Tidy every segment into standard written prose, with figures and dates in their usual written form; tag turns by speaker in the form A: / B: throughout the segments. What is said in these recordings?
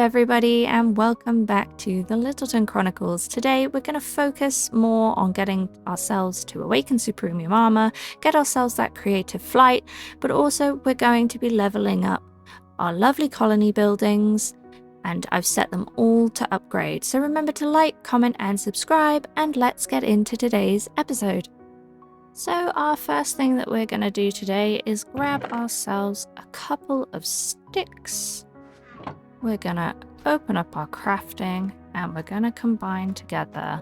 A: everybody, and welcome back to the Littleton Chronicles. Today we're going to focus more on getting ourselves to awaken supremium armor, get ourselves that creative flight, but also we're going to be leveling up our lovely colony buildings, and I've set them all to upgrade. So remember to like, comment and subscribe, and let's get into today's episode. So our first thing that we're going to do today is grab ourselves a couple of sticks. We're going to open up our crafting and we're going to combine together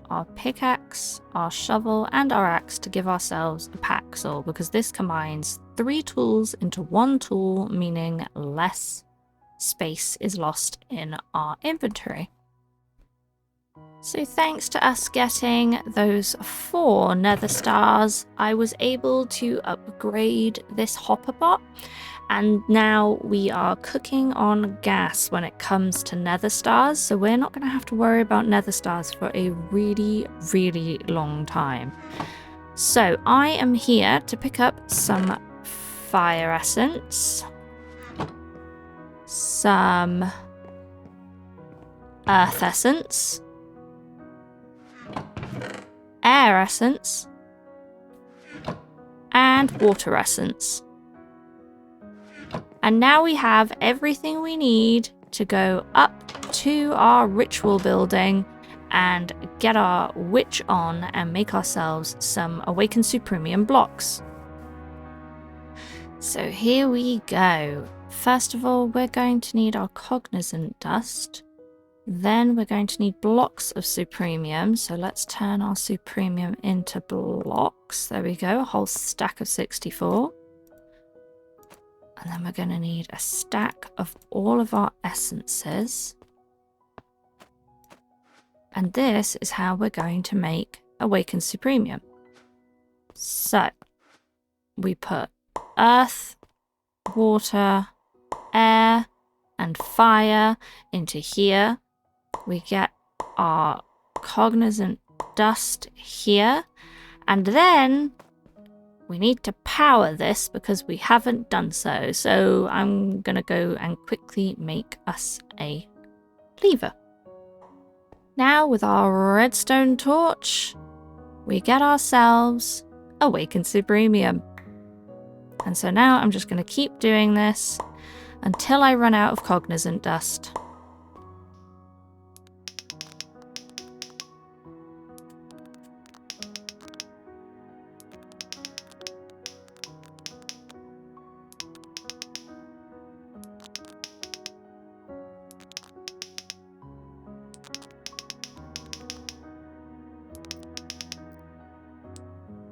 A: our pickaxe, our shovel and our axe to give ourselves a paxel, because this combines 3 tools into 1 tool, meaning less space is lost in our inventory. So thanks to us getting those 4 nether stars, I was able to upgrade this hopper bot, and now we are cooking on gas when it comes to nether stars, so we're not going to have to worry about nether stars for a really long time. So I am here to pick up some fire essence, some earth essence, air essence, and water essence. And now we have everything we need to go up to our ritual building and get our witch on and make ourselves some awakened supremium blocks. So here we go. First of all, we're going to need our cognizant dust. Then we're going to need blocks of supremium. So let's turn our supremium into blocks. There we go, a whole stack of 64. And then we're going to need a stack of all of our essences. And this is how we're going to make awakened supremium. So we put earth, water, air, and fire into here. We get our cognizant dust here. And then we need to power this because we haven't done so. So I'm going to go and quickly make us a lever. Now with our redstone torch, we get ourselves awakened supremium. And so now I'm just going to keep doing this until I run out of cognizant dust.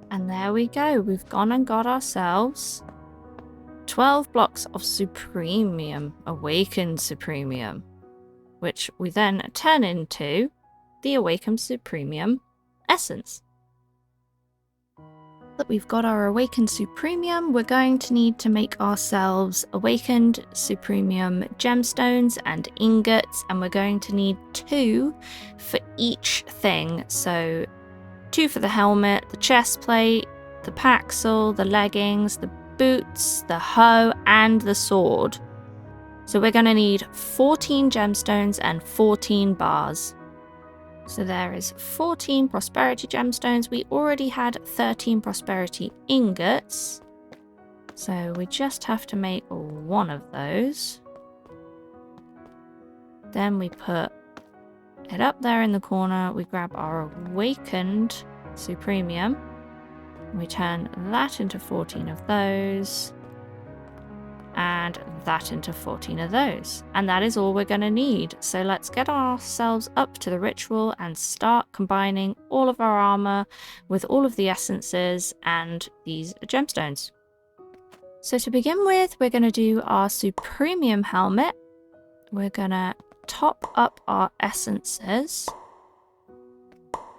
A: And there we go, we've gone and got ourselves 12 blocks of supremium, awakened supremium, which we then turn into the awakened supremium essence. That we've got our awakened supremium, we're going to need to make ourselves awakened supremium gemstones and ingots, and we're going to need 2 for each thing. So 2 for the helmet, the chest plate, the paxel, the leggings, the boots, the hoe, and the sword. So we're going to need 14 gemstones and 14 bars. So there is 14 prosperity gemstones. We already had 13 prosperity ingots. So we just have to make 1 of those. Then we put it up there in the corner. We grab our awakened supremium. We turn that into 14 of those. And that into 14 of those. And that is all we're going to need. So let's get ourselves up to the ritual and start combining all of our armor with all of the essences and these gemstones. So to begin with, we're going to do our supremium helmet. We're going to top up our essences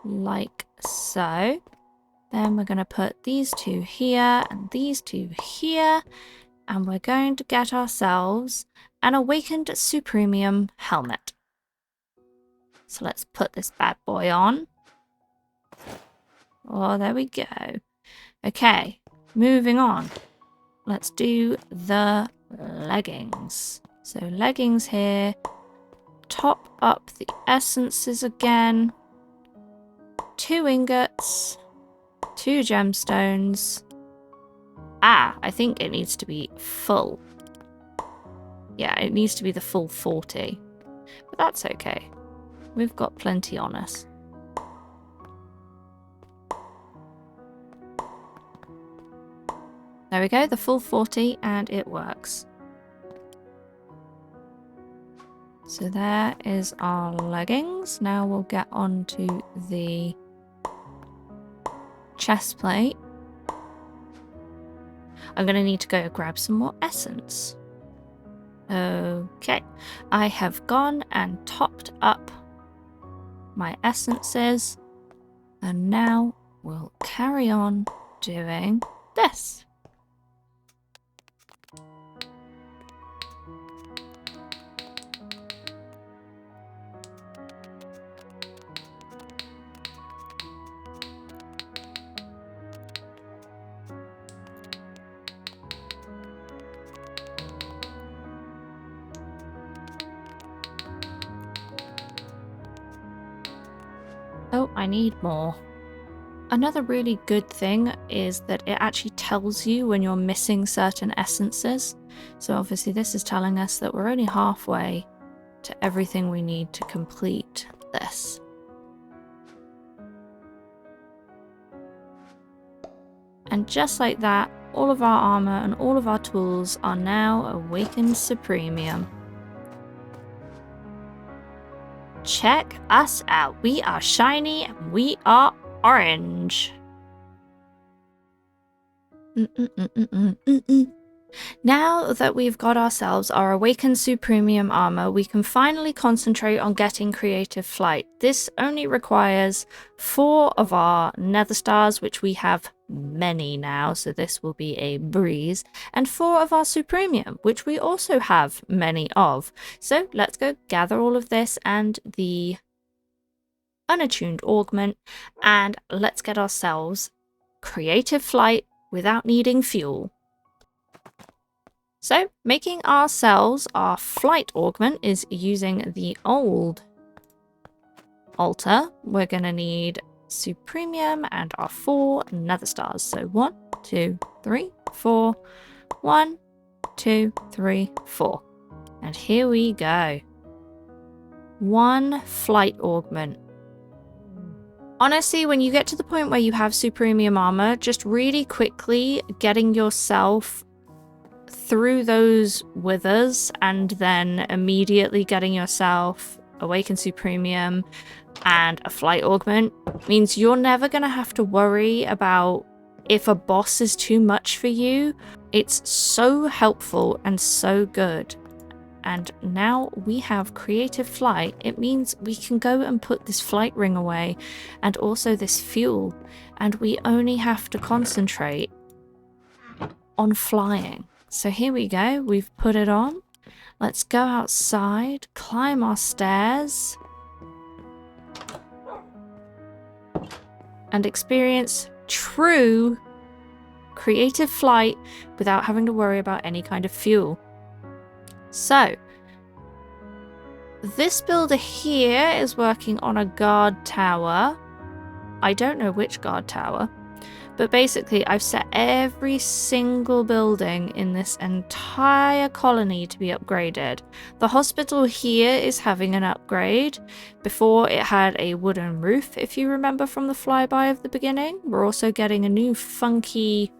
A: like so. Then we're going to put these 2 here and these 2 here, and we're going to get ourselves an awakened supremium helmet. So let's put this bad boy on. Oh, there we go. Okay, moving on. Let's do the leggings. So leggings here. Top up the essences again. 2 ingots. 2 gemstones. I think it needs to be full. Yeah, it needs to be the full 40. But that's okay. We've got plenty on us. There we go, the full 40, and it works. So there is our leggings. Now we'll get on to the chest plate. I'm going to need to go grab some more essence. Okay, I have gone and topped up my essences, and now we'll carry on doing this. Oh, I need more. Another really good thing is that it actually tells you when you're missing certain essences. So obviously this is telling us that we're only halfway to everything we need to complete this. And just like that, all of our armor and all of our tools are now awakened supremium. Check us out. We are shiny and we are orange. Now that we've got ourselves our awakened supremium armor, we can finally concentrate on getting creative flight. This only requires 4 of our nether stars, which we have many now, so this will be a breeze, and 4 of our supremium, which we also have many of. So let's go gather all of this and the unattuned augment, and let's get ourselves creative flight without needing fuel. So making ourselves our flight augment is using the old altar. We're going to need supremium and our 4 nether stars. So 1, 2, 3, 4. 1, 2, 3, 4. And here we go. 1 flight augment. Honestly, when you get to the point where you have supremium armor, just really quickly getting yourself through those withers and then immediately getting yourself awakened supremium and a flight augment means you're never going to have to worry about if a boss is too much for you. It's so helpful and so good. And now we have creative flight. It means we can go and put this flight ring away and also this fuel, and we only have to concentrate on flying. So here we go, we've put it on. Let's go outside, climb our stairs, and experience true creative flight without having to worry about any kind of fuel. So, this builder here is working on a guard tower. I don't know which guard tower. But basically, I've set every single building in this entire colony to be upgraded. The hospital here is having an upgrade. Before, it had a wooden roof, if you remember from the flyby of the beginning. We're also getting a new funky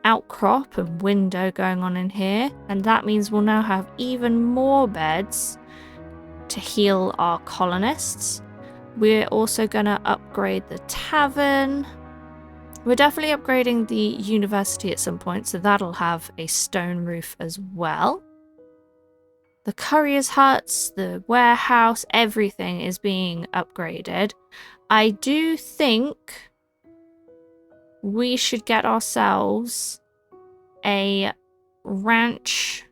A: outcrop and window going on in here. And that means we'll now have even more beds to heal our colonists. We're also going to upgrade the tavern. We're definitely upgrading the university at some point, so that'll have a stone roof as well. The courier's huts, the warehouse, everything is being upgraded. I do think we should get ourselves a ranch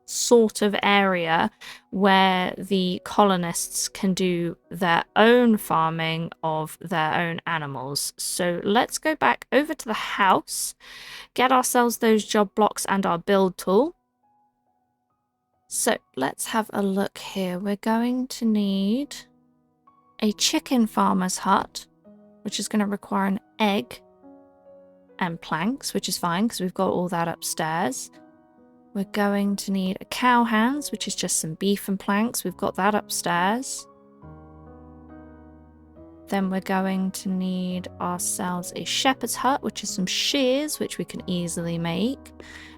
A: sort of area where the colonists can do their own farming of their own animals. So let's go back over to the house, get ourselves those job blocks and our build tool. So let's have a look here. We're going to need a chicken farmer's hut, which is going to require an egg and planks, which is fine because we've got all that upstairs. We're going to need a cow hands, which is just some beef and planks. We've got that upstairs. Then we're going to need ourselves a shepherd's hut, which is some shears, which we can easily make.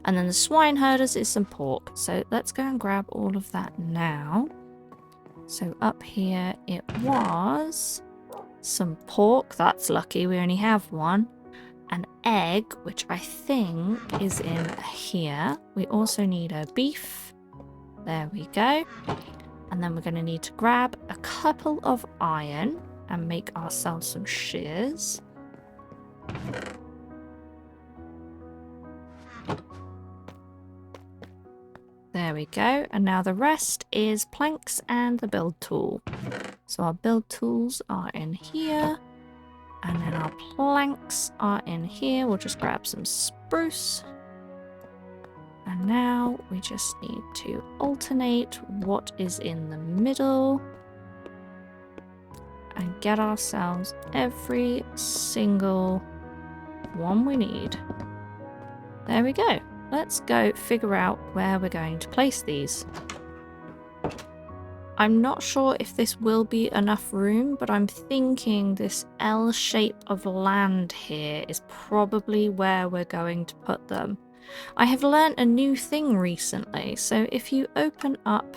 A: And then the swine herders is some pork. So let's go and grab all of that now. So up here it was some pork. That's lucky, we only have one. An egg, which I think is in here. We also need a beef. There we go. And then we're going to need to grab a couple of iron and make ourselves some shears. There we go. And now the rest is planks and the build tool. So our build tools are in here. And then our planks are in here. We'll just grab some spruce. And now we just need to alternate what is in the middle. And get ourselves every single one we need. There we go. Let's go figure out where we're going to place these. I'm not sure if this will be enough room, but I'm thinking this L shape of land here is probably where we're going to put them. I have learnt a new thing recently, so if you open up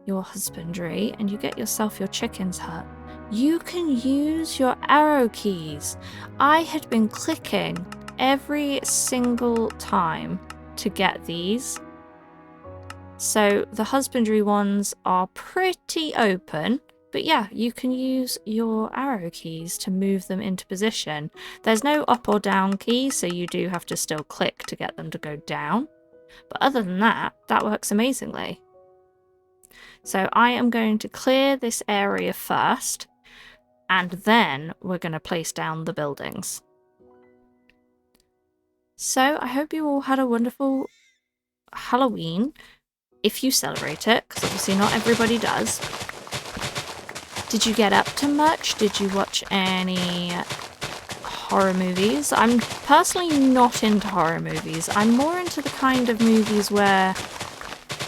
A: your husbandry and you get yourself your chicken's hut, you can use your arrow keys. I had been clicking every single time to get these. So the husbandry ones are pretty open, but yeah, you can use your arrow keys to move them into position. There's no up or down key, so you do have to still click to get them to go down. But other than that, that works amazingly. So I am going to clear this area first, and then we're going to place down the buildings. So I hope you all had a wonderful Halloween, if you celebrate it, because obviously not everybody does. Did you get up to much? Did you watch any horror movies? I'm personally not into horror movies. I'm more into the kind of movies where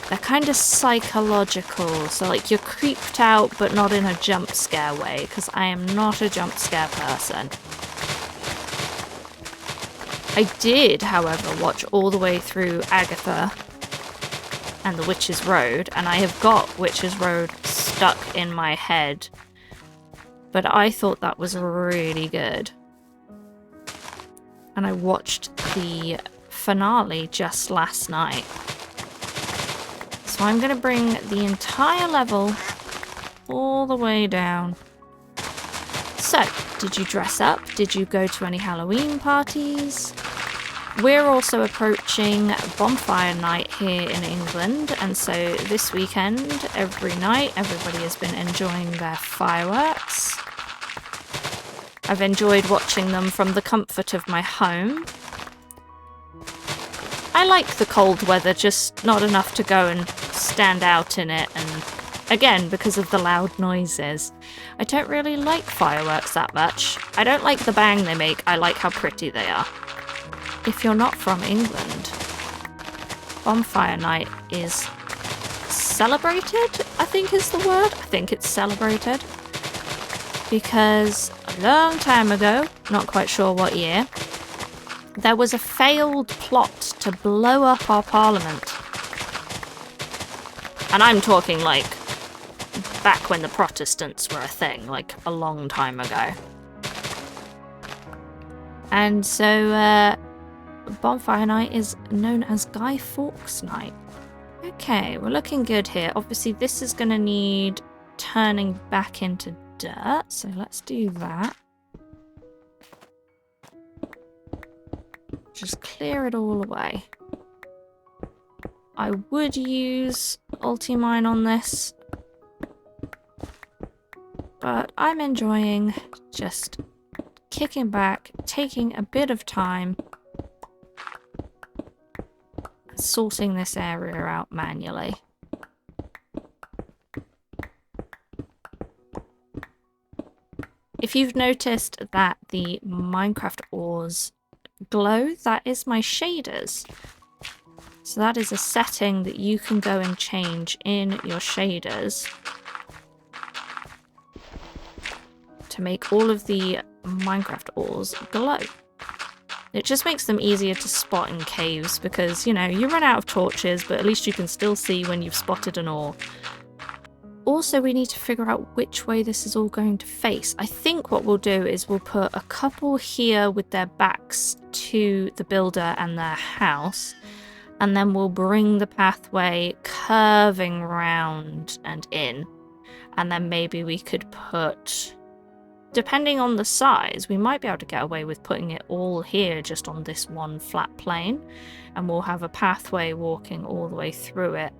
A: they're kind of psychological, so like you're creeped out but not in a jump scare way, because I am not a jump scare person. I did, however, watch all the way through Agatha and the Witch's Road, and I have got Witch's Road stuck in my head, but I thought that was really good. And I watched the finale just last night. So I'm going to bring the entire level all the way down. So, did you dress up? Did you go to any Halloween parties? We're also approaching bonfire night here in England, and so this weekend, every night, everybody has been enjoying their fireworks. I've enjoyed watching them from the comfort of my home. I like the cold weather, just not enough to go and stand out in it, and again, because of the loud noises. I don't really like fireworks that much. I don't like the bang they make, I like how pretty they are. If you're not from England, bonfire night is celebrated, I think is the word. I think it's celebrated. Because a long time ago, not quite sure what year, there was a failed plot to blow up our parliament. And I'm talking like back when the Protestants were a thing, like a long time ago. And so, bonfire night is known as Guy Fawkes night. Okay, we're looking good here. Obviously, this is going to need turning back into dirt, so let's do that. Just clear it all away. I would use Ultimine on this, but I'm enjoying just kicking back, taking a bit of time, sorting this area out manually. If you've noticed that the Minecraft ores glow, that is my shaders. So that is a setting that you can go and change in your shaders to make all of the Minecraft ores glow. It just makes them easier to spot in caves because, you know, you run out of torches, but at least you can still see when you've spotted an ore. Also, we need to figure out which way this is all going to face. I think what we'll do is we'll put a couple here with their backs to the builder and their house, and then we'll bring the pathway curving round and in. And then maybe we could put, depending on the size, we might be able to get away with putting it all here just on this one flat plane, and we'll have a pathway walking all the way through it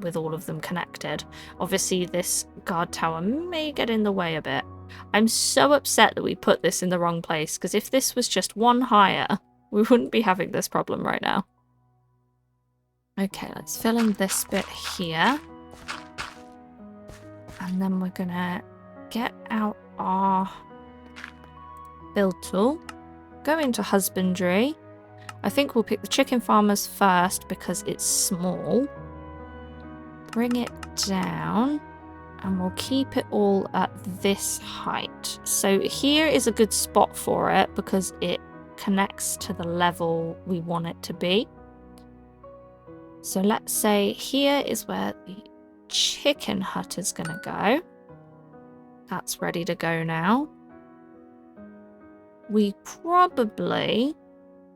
A: with all of them connected. Obviously this guard tower may get in the way a bit. I'm so upset that we put this in the wrong place, because if this was just one higher, we wouldn't be having this problem right now. Okay, let's fill in this bit here. And then we're gonna get out our build tool, go into husbandry. I think we'll pick the chicken farmers first because it's small. Bring it down, and we'll keep it all at this height. So here is a good spot for it because it connects to the level we want it to be. So let's say here is where the chicken hut is going to go. That's ready to go now. We probably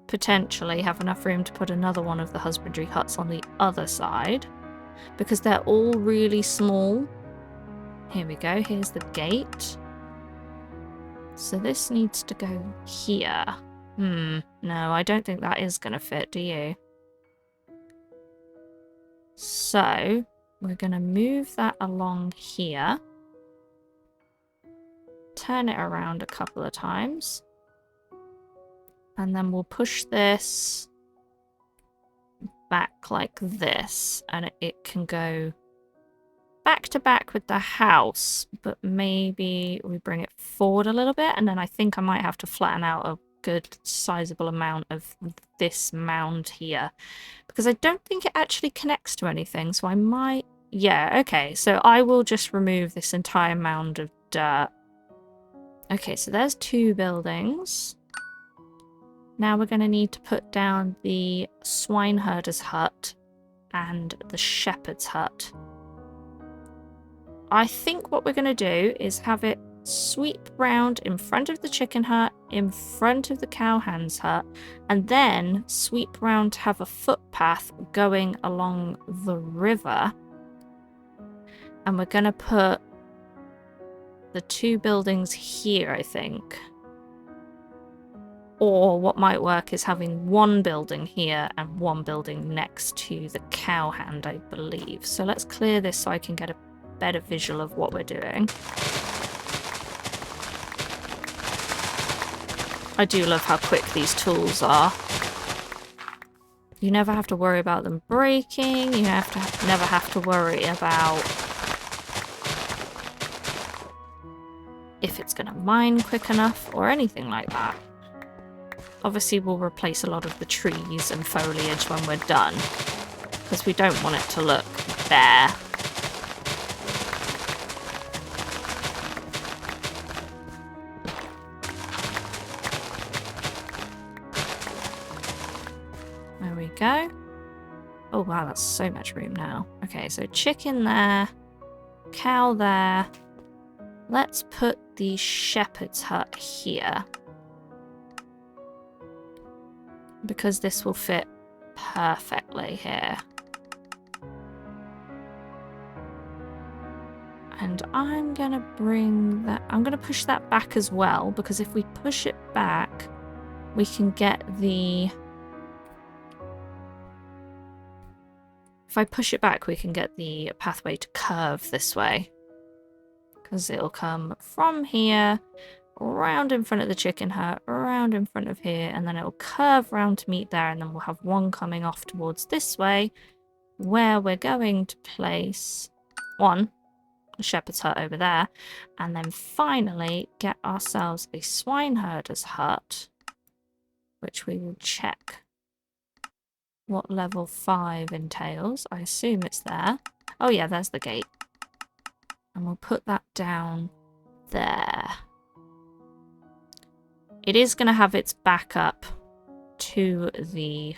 A: potentially have enough room to put another one of the husbandry huts on the other side, because they're all really small. Here we go, here's the gate. So this needs to go here. No, I don't think that is going to fit, do you? So we're going to move that along here. Turn it around a couple of times. And then we'll push this back like this, and it can go back to back with the house, but maybe we bring it forward a little bit, and then I think I might have to flatten out a good sizable amount of this mound here, because I don't think it actually connects to anything, so I might... Yeah, okay, so I will just remove this entire mound of dirt. Okay, so there's 2 buildings. Now we're going to need to put down the swineherder's hut and the shepherd's hut. I think what we're going to do is have it sweep round in front of the chicken hut, in front of the cowhand's hut, and then sweep round to have a footpath going along the river. And we're going to put the 2 buildings here, I think. Or what might work is having 1 building here and 1 building next to the cowhand, I believe. So let's clear this so I can get a better visual of what we're doing. I do love how quick these tools are. You never have to worry about them breaking. You never have to worry about if it's going to mine quick enough or anything like that. Obviously, we'll replace a lot of the trees and foliage when we're done, because we don't want it to look bare. There we go. Oh wow, that's so much room now. Okay, so chicken there, cow there. Let's put the shepherd's hut here, because this will fit perfectly here. And I'm gonna bring that, I'm gonna push that back as well, because if we push it back, we can get the... If I push it back, we can get the pathway to curve this way. Because it'll come from here, round in front of the chicken hut, around in front of here, and then it'll curve round to meet there, and then we'll have one coming off towards this way, where we're going to place one, a shepherd's hut over there, and then finally get ourselves a swineherder's hut, which we will check what level 5 entails. I assume it's there. Oh yeah, there's the gate. And we'll put that down there. It is going to have its back up to the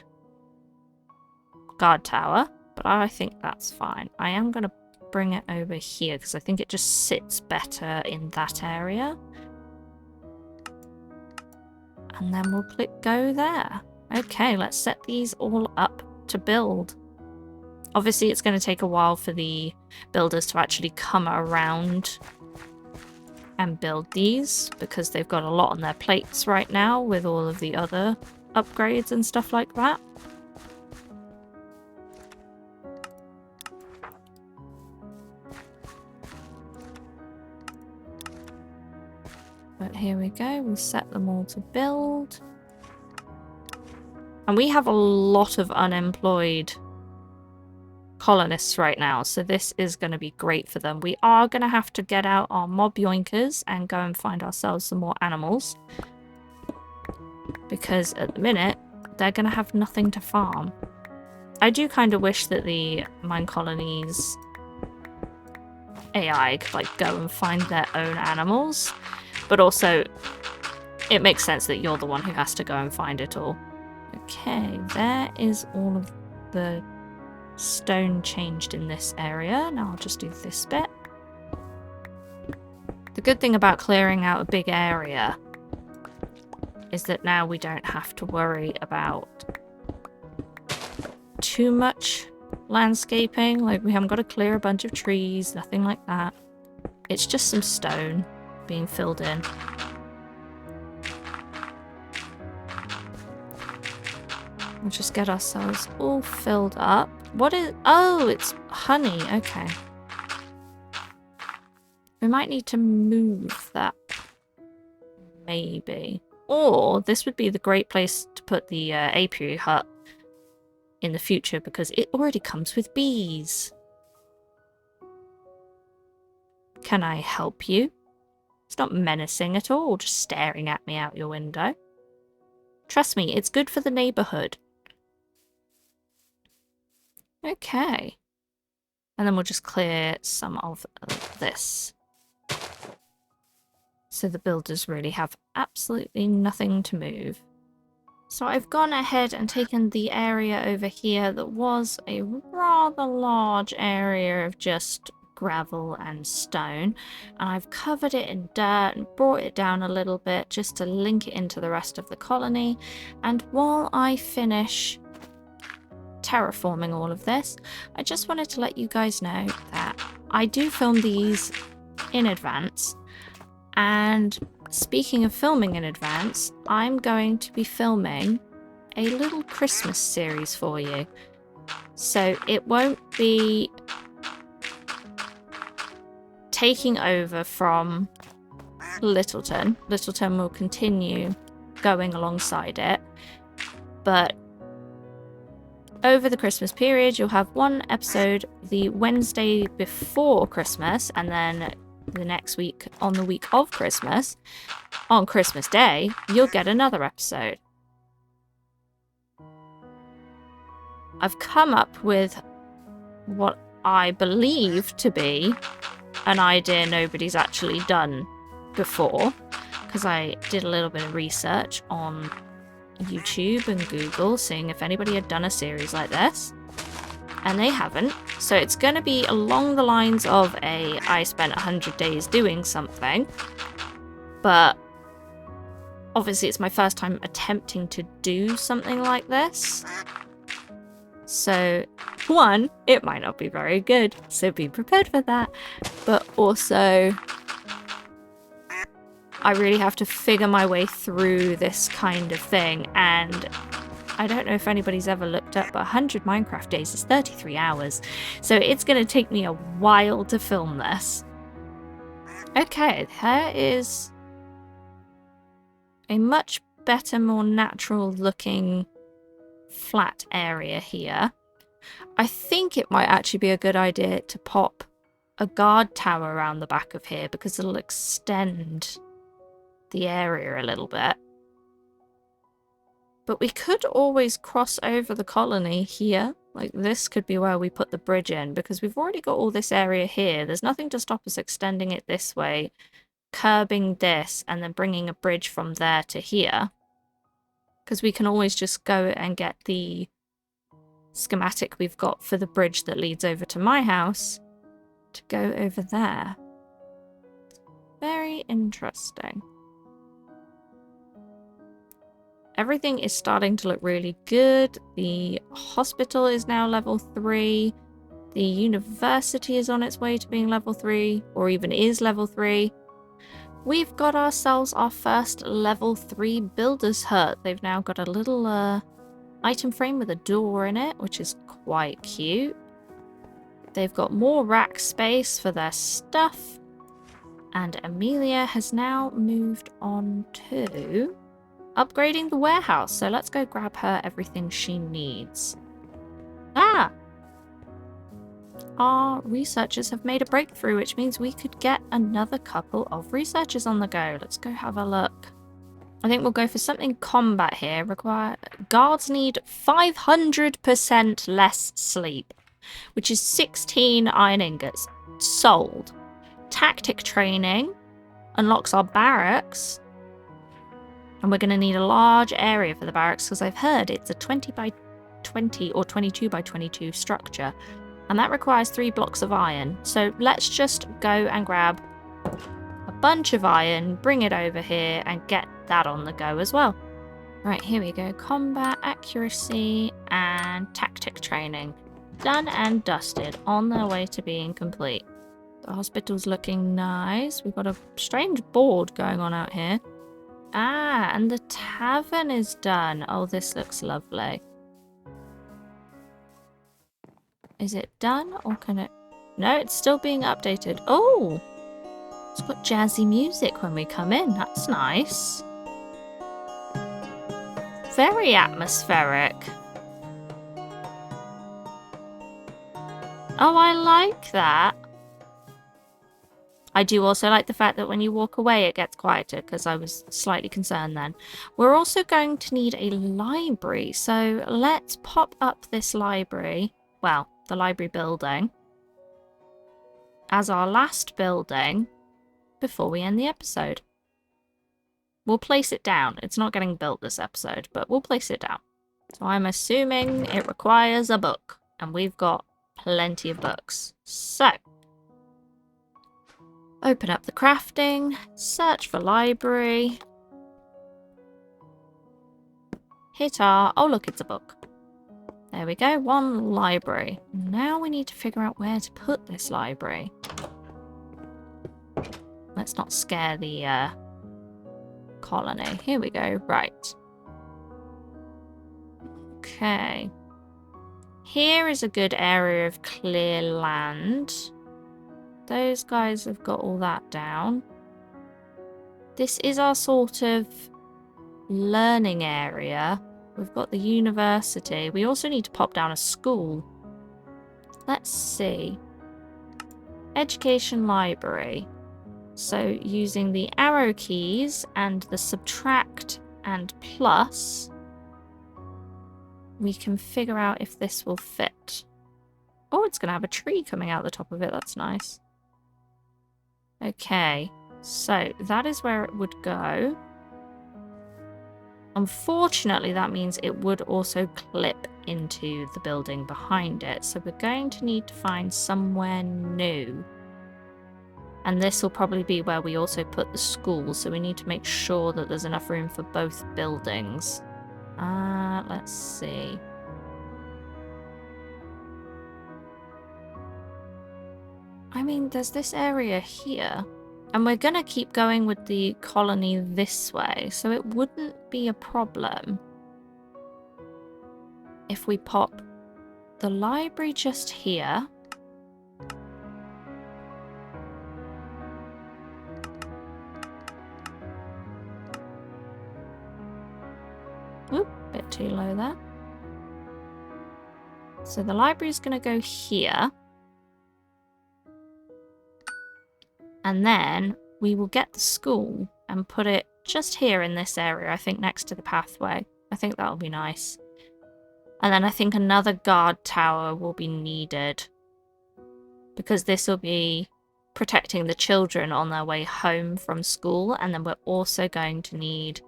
A: guard tower, but I think that's fine. I am going to bring it over here because I think it just sits better in that area. And then we'll click go there. Okay, let's set these all up to build. Obviously, it's going to take a while for the builders to actually come around and build these because they've got a lot on their plates right now with all of the other upgrades and stuff like that. But here we go, we set them all to build. And we have a lot of unemployed colonists right now, so this is going to be great for them. We are going to have to get out our mob yoinkers and go and find ourselves some more animals. Because at the minute, they're going to have nothing to farm. I do kind of wish that the Minecolonies AI could like go and find their own animals. But also, it makes sense that you're the one who has to go and find it all. Okay, there is all of the stone changed in this area. Now I'll just do this bit. The good thing about clearing out a big area is that now we don't have to worry about too much landscaping. Like, we haven't got to clear a bunch of trees, nothing like that. It's just some stone being filled in. We'll just get ourselves all filled up. What is... Oh, it's honey. Okay. We might need to move that. Maybe. Or this would be the great place to put the apiary hut in the future because it already comes with bees. Can I help you? It's not menacing at all, just staring at me out your window. Trust me, it's good for the neighborhood. Okay. And then we'll just clear some of this. So the builders really have absolutely nothing to move. So I've gone ahead and taken the area over here that was a rather large area of just gravel and stone, and I've covered it in dirt and brought it down a little bit just to link it into the rest of the colony. And while I finish terraforming all of this, I just wanted to let you guys know that I do film these in advance. And speaking of filming in advance, I'm going to be filming a little Christmas series for you. So it won't be taking over from Littleton. Littleton will continue going alongside it. But over the Christmas period, you'll have one episode the Wednesday before Christmas, and then the next week, on the week of Christmas, on Christmas Day, you'll get another episode. I've come up with what I believe to be an idea nobody's actually done before, because I did a little bit of research on YouTube and Google, seeing if anybody had done a series like this. And they haven't. So it's going to be along the lines of I spent 100 days doing something. But obviously it's my first time attempting to do something like this. So, one, it might not be very good. So be prepared for that. But also, I really have to figure my way through this kind of thing. And I don't know if anybody's ever looked up, but 100 Minecraft days is 33 hours. So it's going to take me a while to film this. Okay, there is a much better, more natural looking flat area here. I think it might actually be a good idea to pop a guard tower around the back of here because it'll extend the area a little bit. But we could always cross over the colony here. Like this could be where we put the bridge in because we've already got all this area here. There's nothing to stop us extending it this way, curbing this, and then bringing a bridge from there to here. Because we can always just go and get the schematic we've got for the bridge that leads over to my house to go over there. Very interesting. Everything is starting to look really good. The hospital is now level 3. The university is on its way to being level 3, or even is level 3. We've got ourselves our first level 3 builder's hut. They've now got a little item frame with a door in it, which is quite cute. They've got more rack space for their stuff. And Amelia has now moved on to upgrading the warehouse. So let's go grab her everything she needs. Ah! Our researchers have made a breakthrough, which means we could get another couple of researchers on the go. Let's go have a look. I think we'll go for something combat here. Guards need 500% less sleep, which is 16 iron ingots. Sold. Tactic training unlocks our barracks. And we're going to need a large area for the barracks because I've heard it's a 20 by 20 or 22 by 22 structure. And that requires 3 blocks of iron. So let's just go and grab a bunch of iron, bring it over here, and get that on the go as well. Right, here we go. Combat, accuracy, and tactic training. Done and dusted. On their way to being complete. The hospital's looking nice. We've got a strange board going on out here. Ah, and the tavern is done. Oh, this looks lovely. Is it done or can it... No, it's still being updated. Oh! It's got jazzy music when we come in. That's nice. Very atmospheric. Oh, I like that. I do also like the fact that when you walk away it gets quieter because I was slightly concerned then. We're also going to need a library, so let's pop up this library, well, the library building, as our last building before we end the episode. We'll place it down. It's not getting built this episode, but we'll place it down. So I'm assuming it requires a book, and we've got plenty of books. So open up the crafting, search for library, hit R, oh look, it's a book. There we go, 1 library. Now we need to figure out where to put this library. Let's not scare the colony. Here we go, right. Okay. Here is a good area of clear land. Those guys have got all that down. This is our sort of learning area. We've got the university. We also need to pop down a school. Let's see. Education library. So using the arrow keys and the subtract and plus, we can figure out if this will fit. Oh, it's going to have a tree coming out the top of it. That's nice. Okay, so that is where it would go. Unfortunately, that means it would also clip into the building behind it. So we're going to need to find somewhere new. And this will probably be where we also put the school. So we need to make sure that there's enough room for both buildings. Let's see. I mean, there's this area here. And we're going to keep going with the colony this way, so it wouldn't be a problem if we pop the library just here. below there. So the library is going to go here. And then we will get the school and put it just here in this area, I think next to the pathway. I think that'll be nice. And then I think another guard tower will be needed, because this will be protecting the children on their way home from school. And then we're also going to need,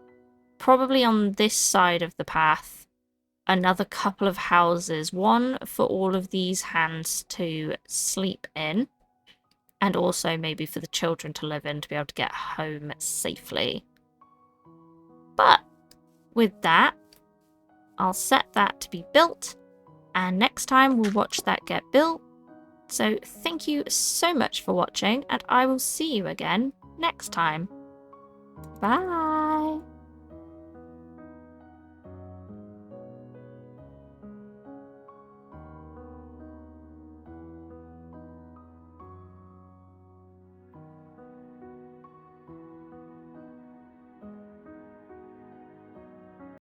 A: probably on this side of the path, another couple of houses. One for all of these hands to sleep in, and also maybe for the children to live in to be able to get home safely. But with that, I'll set that to be built, and next time we'll watch that get built. So thank you so much for watching, and I will see you again next time. Bye!